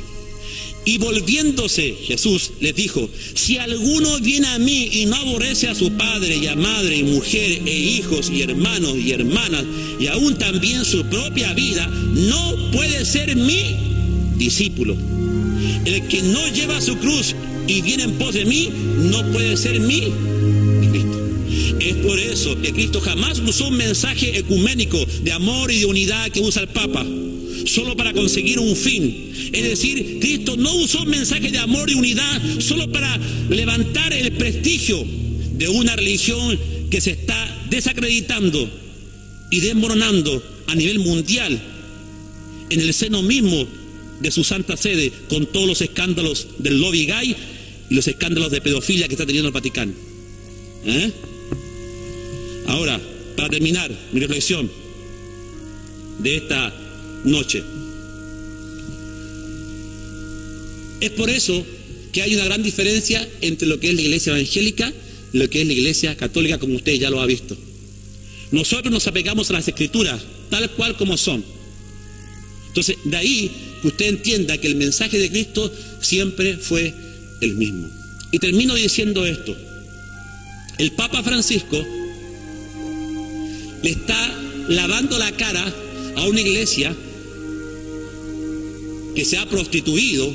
Y volviéndose Jesús les dijo: si alguno viene a mí y no aborrece a su padre y a madre y mujer e hijos y hermanos y hermanas y aún también su propia vida, no puede ser mi discípulo. El que no lleva su cruz y viene en pos de mí, no puede ser mi Cristo. Es por eso que Cristo jamás usó un mensaje ecuménico de amor y de unidad que usa el Papa, solo para conseguir un fin. Es decir, Cristo no usó un mensaje de amor y unidad solo para levantar el prestigio de una religión que se está desacreditando y desmoronando a nivel mundial en el seno mismo de su santa sede, con todos los escándalos del lobby gay y los escándalos de pedofilia que está teniendo el Vaticano. Ahora, para terminar mi reflexión de esta noche, es por eso que hay una gran diferencia entre lo que es la iglesia evangélica y lo que es la iglesia católica, como usted ya lo ha visto. Nosotros nos apegamos a las escrituras tal cual como son. Entonces, de ahí que usted entienda que el mensaje de Cristo siempre fue el mismo. Y termino diciendo esto: el Papa Francisco le está lavando la cara a una iglesia que se ha prostituido,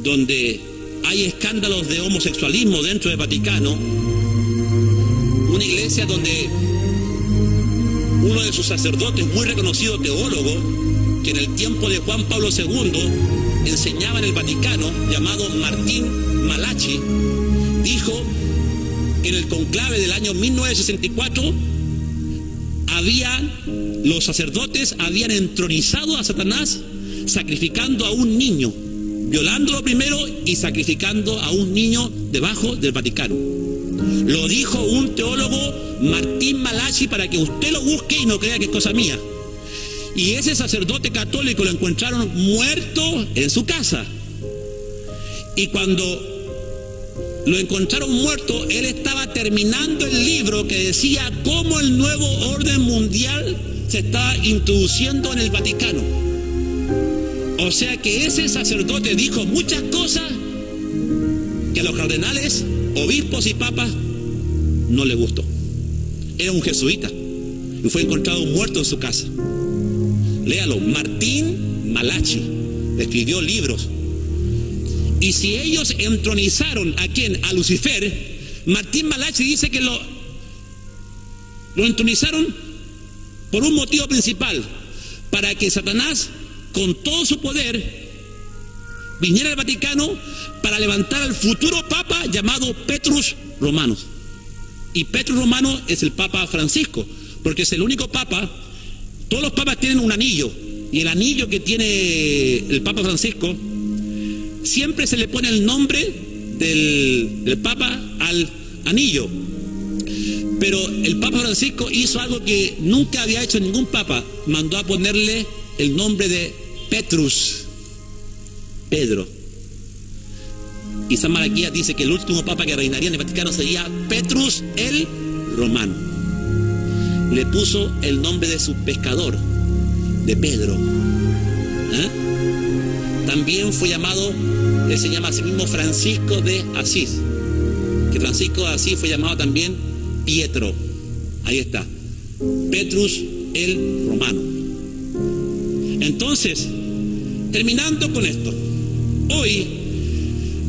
donde hay escándalos de homosexualismo dentro del Vaticano, una iglesia donde uno de sus sacerdotes, muy reconocido teólogo, que en el tiempo de Juan Pablo II enseñaba en el Vaticano, llamado Martín Malachi, dijo que en el conclave del año 1964 los sacerdotes habían entronizado a Satanás sacrificando a un niño, violándolo primero y sacrificando a un niño debajo del Vaticano. Lo dijo un teólogo, Martín Malachi, para que usted lo busque y no crea que es cosa mía. Y ese sacerdote católico lo encontraron muerto en su casa. Y cuando lo encontraron muerto, él estaba terminando el libro que decía cómo el nuevo orden mundial se está introduciendo en el Vaticano. O sea que ese sacerdote dijo muchas cosas que a los cardenales, obispos y papas no les gustó. Era un jesuita y fue encontrado muerto en su casa. Léalo, Martín Malachi escribió libros. Y si ellos entronizaron ¿a quién? A Lucifer, Martín Malachi dice que lo entronizaron por un motivo principal, para que Satanás, con todo su poder, viniera al Vaticano para levantar al futuro papa llamado Petrus Romano. Y Petrus Romano es el Papa Francisco, porque es el único papa. Todos los papas tienen un anillo, y el anillo que tiene el Papa Francisco, siempre se le pone el nombre del Papa al anillo. Pero el Papa Francisco hizo algo que nunca había hecho ningún Papa. Mandó a ponerle el nombre de Petrus, Pedro. Y San Malaquías dice que el último Papa que reinaría en el Vaticano sería Petrus el Romano. Le puso el nombre de su pescador, de Pedro. También fue llamado, él se llama a sí mismo Francisco de Asís, que Francisco de Asís fue llamado también Pietro. Ahí está, Petrus el Romano. Entonces, terminando con esto, hoy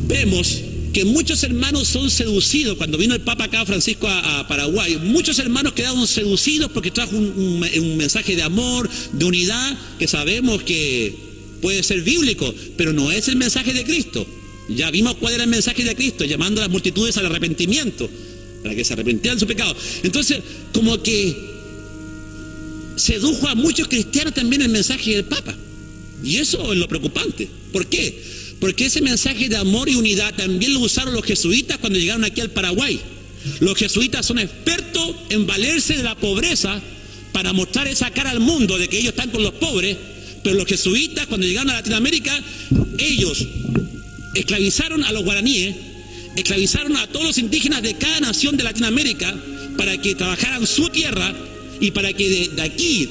vemos que muchos hermanos son seducidos. Cuando vino el Papa acá, Francisco, a Paraguay, muchos hermanos quedaron seducidos porque trajo un mensaje de amor, de unidad, que sabemos que puede ser bíblico, pero no es el mensaje de Cristo. Ya vimos cuál era el mensaje de Cristo, llamando a las multitudes al arrepentimiento, para que se arrepintieran de su pecado. Entonces, como que sedujo a muchos cristianos también el mensaje del Papa. Y eso es lo preocupante. ¿Por qué? Porque ese mensaje de amor y unidad también lo usaron los jesuitas cuando llegaron aquí al Paraguay. Los jesuitas son expertos en valerse de la pobreza para mostrar esa cara al mundo de que ellos están con los pobres. Pero los jesuitas, cuando llegaron a Latinoamérica, ellos esclavizaron a los guaraníes, esclavizaron a todos los indígenas de cada nación de Latinoamérica para que trabajaran su tierra y para que de aquí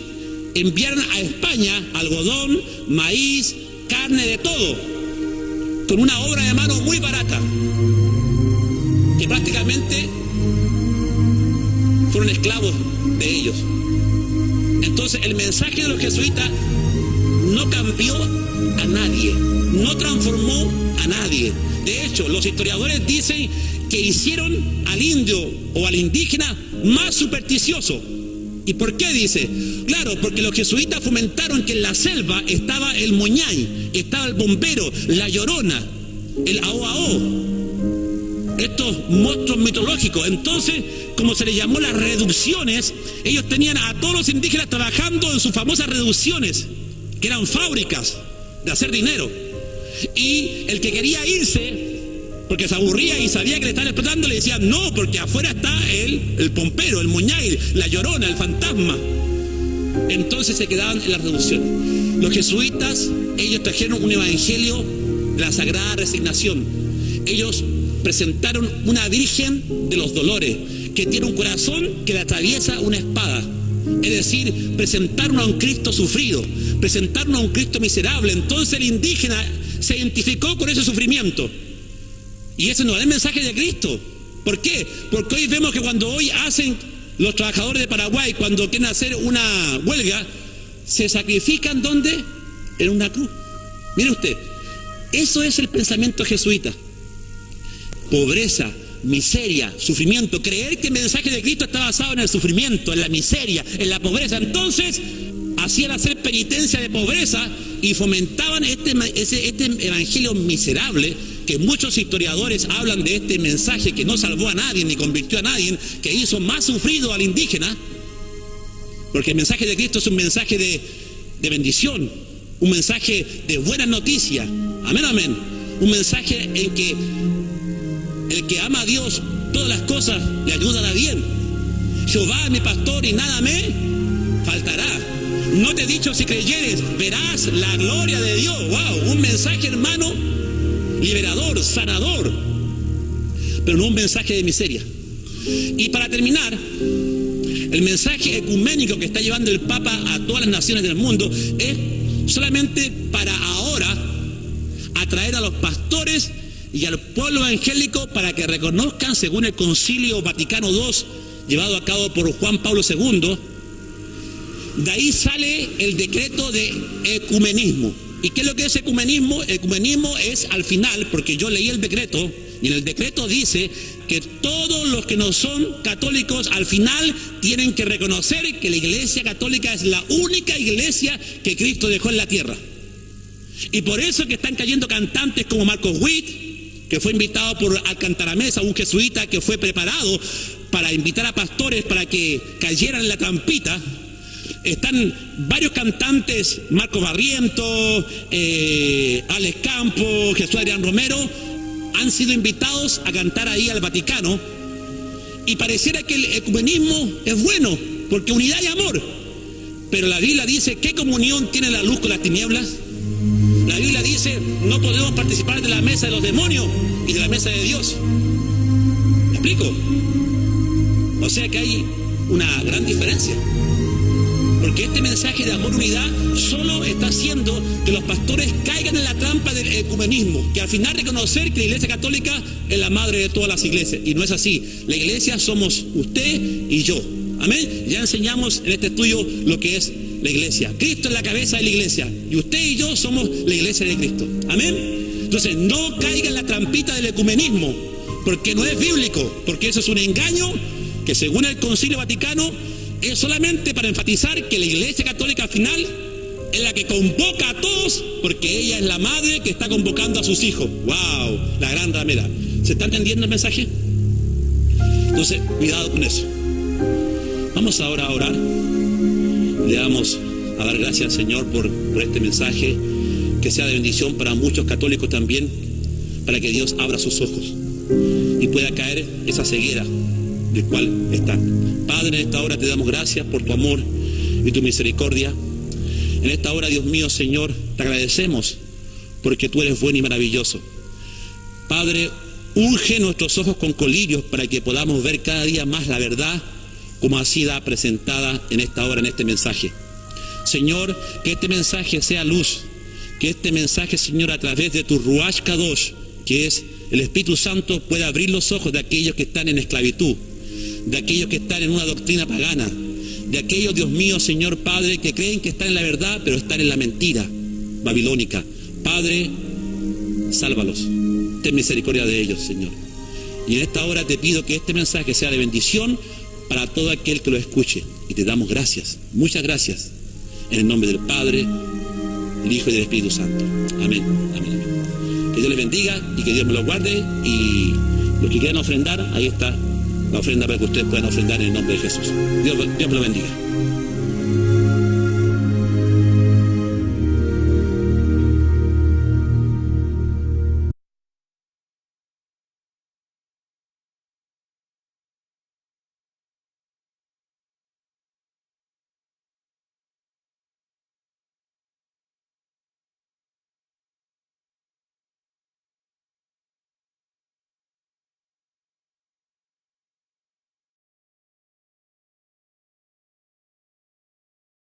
enviaran a España algodón, maíz, carne, de todo, con una obra de mano muy barata, que prácticamente fueron esclavos de ellos. Entonces el mensaje de los jesuitas no cambió a nadie, no transformó a nadie. De hecho, los historiadores dicen que hicieron al indio o al indígena más supersticioso. ¿Y por qué dice? Claro, porque los jesuitas fomentaron que en la selva estaba el moñay, estaba el bombero, la llorona, el aoao, estos monstruos mitológicos. Entonces, como se les llamó las reducciones, ellos tenían a todos los indígenas trabajando en sus famosas reducciones, que eran fábricas de hacer dinero. Y el que quería irse, porque se aburría y sabía que le estaban explotando, le decían no, porque afuera está el pompero, el moñay, la llorona, el fantasma. Entonces se quedaban en las reducciones. Los jesuitas, ellos trajeron un evangelio de la sagrada resignación. Ellos presentaron una virgen de los dolores, que tiene un corazón que le atraviesa una espada. Es decir, presentaron a un Cristo sufrido, presentaron a un Cristo miserable. Entonces el indígena se identificó con ese sufrimiento. Y ese no es el mensaje de Cristo. ¿Por qué? Porque hoy vemos que cuando hoy hacen los trabajadores de Paraguay, cuando quieren hacer una huelga, se sacrifican ¿dónde? En una cruz. Mire usted, eso es el pensamiento jesuita. Pobreza, miseria, sufrimiento. Creer que el mensaje de Cristo está basado en el sufrimiento, en la miseria, en la pobreza. Entonces, hacían hacer penitencia de pobreza y fomentaban este evangelio miserable, que muchos historiadores hablan de este mensaje que no salvó a nadie ni convirtió a nadie, que hizo más sufrido al indígena, porque el mensaje de Cristo es un mensaje de bendición, un mensaje de buenas noticias, amén, amén, un mensaje en que el que ama a Dios, todas las cosas le ayudan a bien. Jehová es mi pastor y nada me faltará. No te he dicho, si creyeres, verás la gloria de Dios. Wow, un mensaje, hermano, liberador, sanador, pero no un mensaje de miseria. Y para terminar, el mensaje ecuménico que está llevando el Papa a todas las naciones del mundo es solamente para ahora atraer a los pastores y al pueblo evangélico para que reconozcan, según el Concilio Vaticano II, llevado a cabo por Juan Pablo II, de ahí sale el decreto de ecumenismo. ¿Y qué es lo que es ecumenismo? Ecumenismo es al final, porque yo leí el decreto, y en el decreto dice que todos los que no son católicos al final tienen que reconocer que la Iglesia Católica es la única iglesia que Cristo dejó en la tierra. Y por eso que están cayendo cantantes como Marcos Witt, que fue invitado por Alcantaramesa, un jesuita que fue preparado para invitar a pastores para que cayeran en la trampita. Están varios cantantes, Marco Barrientos, Alex Campos, Jesús Adrián Romero, han sido invitados a cantar ahí al Vaticano, y pareciera que el ecumenismo es bueno, porque unidad y amor. Pero la Biblia dice, ¿qué comunión tiene la luz con las tinieblas? La Biblia dice, no podemos participar de la mesa de los demonios y de la mesa de Dios. ¿Me explico? O sea que hay una gran diferencia. Porque este mensaje de amor y unidad solo está haciendo que los pastores caigan en la trampa del ecumenismo, que al final reconocer que la Iglesia Católica es la madre de todas las iglesias. Y no es así. La iglesia somos usted y yo. Amén. Ya enseñamos en este estudio lo que es la iglesia. Cristo es la cabeza de la iglesia y usted y yo somos la iglesia de Cristo. Amén. Entonces no caiga en la trampita del ecumenismo, porque no es bíblico, porque eso es un engaño que según el Concilio Vaticano es solamente para enfatizar que la Iglesia Católica al final es la que convoca a todos, porque ella es la madre que está convocando a sus hijos. ¡Wow! La gran ramera. ¿Se está entendiendo el mensaje? Entonces, cuidado con eso. Vamos ahora a orar. Le vamos a dar gracias al Señor por este mensaje, que sea de bendición para muchos católicos también, para que Dios abra sus ojos y pueda caer esa ceguera del cual están. Padre, en esta hora te damos gracias por tu amor y tu misericordia. En esta hora, Dios mío, Señor, te agradecemos porque tú eres bueno y maravilloso. Padre, unge nuestros ojos con colirios para que podamos ver cada día más la verdad como ha sido presentada en esta hora, en este mensaje. Señor, que este mensaje sea luz, que este mensaje, Señor, a través de tu Ruach Kadosh, que es el Espíritu Santo, pueda abrir los ojos de aquellos que están en esclavitud, de aquellos que están en una doctrina pagana, de aquellos, Dios mío, Señor Padre, que creen que están en la verdad, pero están en la mentira babilónica. Padre, sálvalos, ten misericordia de ellos, Señor. Y en esta hora te pido que este mensaje sea de bendición para todo aquel que lo escuche. Y te damos gracias, muchas gracias, en el nombre del Padre, del Hijo y del Espíritu Santo. Amén, amén, amén. Que Dios les bendiga y que Dios me los guarde. Y los que quieran ofrendar, ahí está la ofrenda para que ustedes puedan ofrendar en el nombre de Jesús. Dios me lo bendiga.